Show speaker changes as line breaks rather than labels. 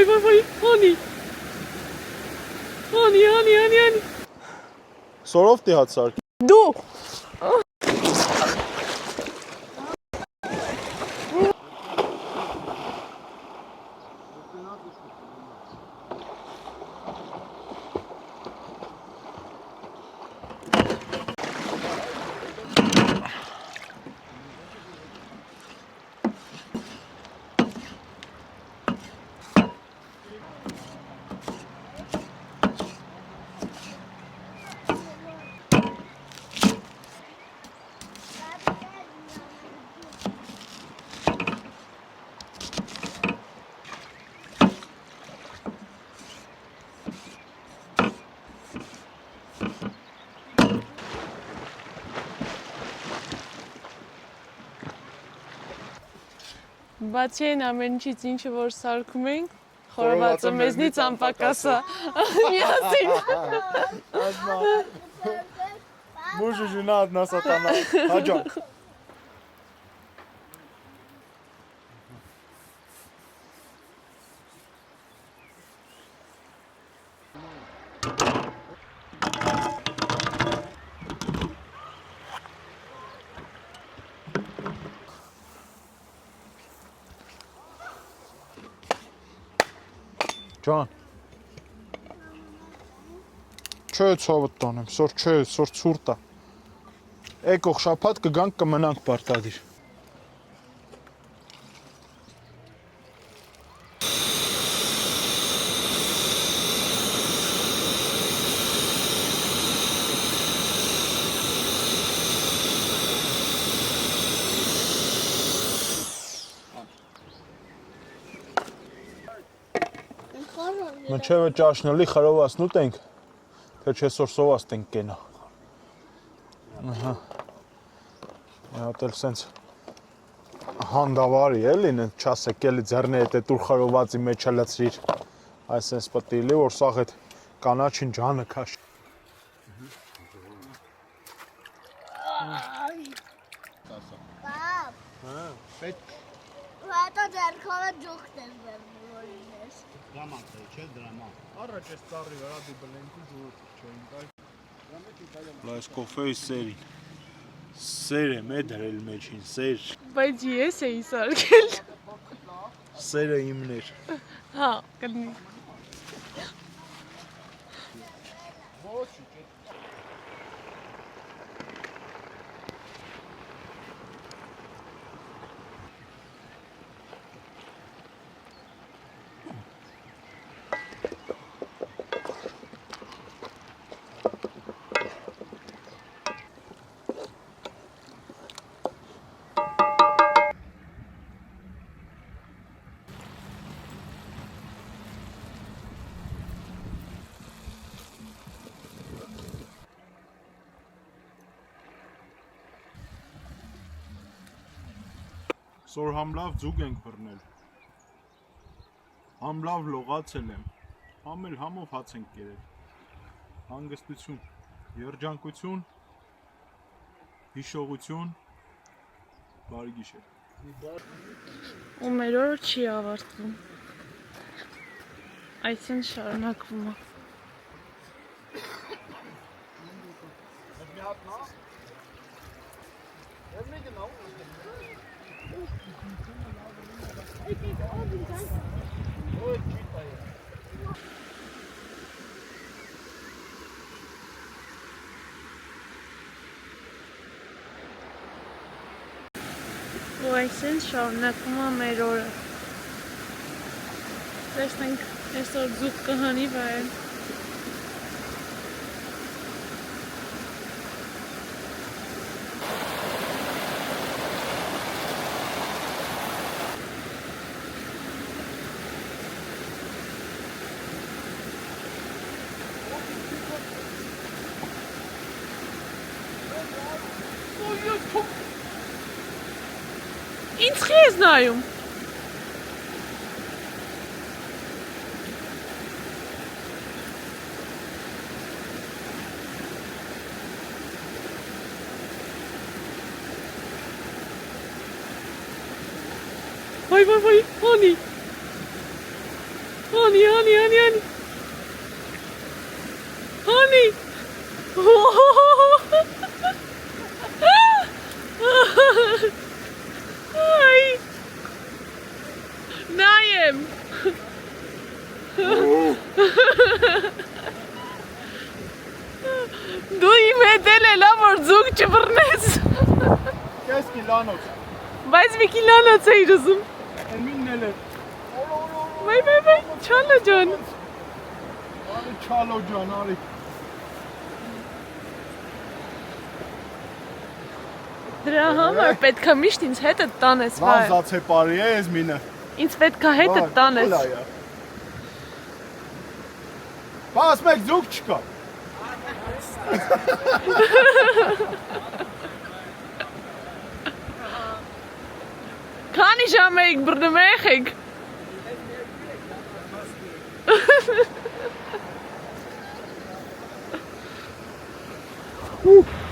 Vay, hani. Hani.
Սորով տի հատ սարք։
Դու։ Բացի այն ամեն ինչից ինչը որ սարքում ենք, խորովածը մեզնից անպակաս է։ Միասին։
Մուժը ժունա одна սատանա։ Հաջա։ Ջան։ Չէ ցավը տանեմ, սոր չէ, սոր ցուրտ է։ Եկող շաբաթ կգանք կմնանք պարտադիր։ Մնչև ճաշնալի խրովասն ուտենք, թե չէ սոր սովաստ ենք կենա։ Հատ էլ սենց հանդավարի էլին, չասեք էլի ձեռնի հետ էտ ուր խրովացի մեջ լցրիր, այս սենց պտիլի, որ սաղ էտ կանաչին ջանը կաշ։
Պետք Հատա ձերքովը ջուխտ ես բերնում ես։ Դրաման թե չէ դրաման։
Առաջ ես ծառի վրա դի բլենքի ջուր չէին։ Լայս կոֆեի սերին։ Սեր եմ է դրել մեջին, սեր։
Բայց ես էի սարքել։
Սերը իմներ։
Հա, կլինի։
Սոր համ լավ ձուկ ենք բռնել, համ լավ լողացել եմ, համ էլ համով հաց ենք կերել, հանգստություն, երջանկություն, հիշողություն, բարի գիշեր։
Ու մեր օրը չի ավարտվում, այսին շարունակվում է։ Ու այսին շարունակվում է մեր օրը։ Տեսնենք այսօր ձուկ կհանի վայել։ Ինձ խի ես նայում։ Vay, hani. Honey, honey, honey, honey. Honey. Ay. Նայեմ։ Դու իմ հետ էլ լավ որ ձուկ չբռնես։
Կես կիլանոց։
Բայց մի կիլանոց էիր ուզում։
Էմինն էլ է։
Վայ, չալա ջան։
Արի չալո ջան, արի։
Դրա համար պետք է միշտ ինձ հետը տանես, վայ։
Վազացե բարի է ես մինը։
Ինձ պետք է հետը տանես։
Բաս մեկ ձուկ չկա։
Քանի ժամ եք բռնում եք։
Ու